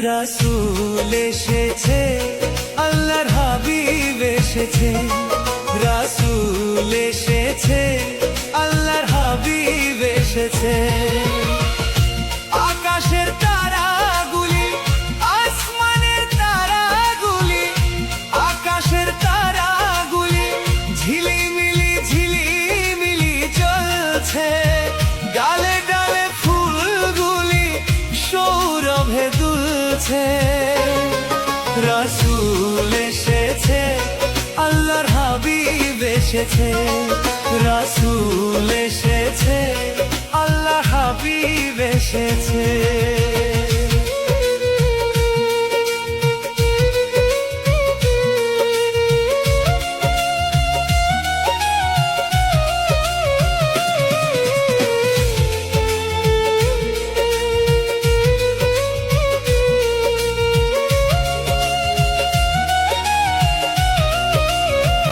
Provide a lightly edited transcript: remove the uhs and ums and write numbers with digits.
রাসূল এসেছে, আল্লাহর হাবিব এসেছে। রাসূল এসেছে, আল্লাহর হাবিব এসেছে। আকাশের তারাগুলি, আসমানের তারাগুলি, আকাশের তারাগুলি ঝিলিমিলি ঝিলিমিলি জ্বলছে। ডালে ডালে ফুলগুলি সৌরভে দুলছে। রাসূল এসেছে, আল্লাহর হাবিব এসেছে। রাসূল এসেছে, আল্লাহর হাবিব এসেছে।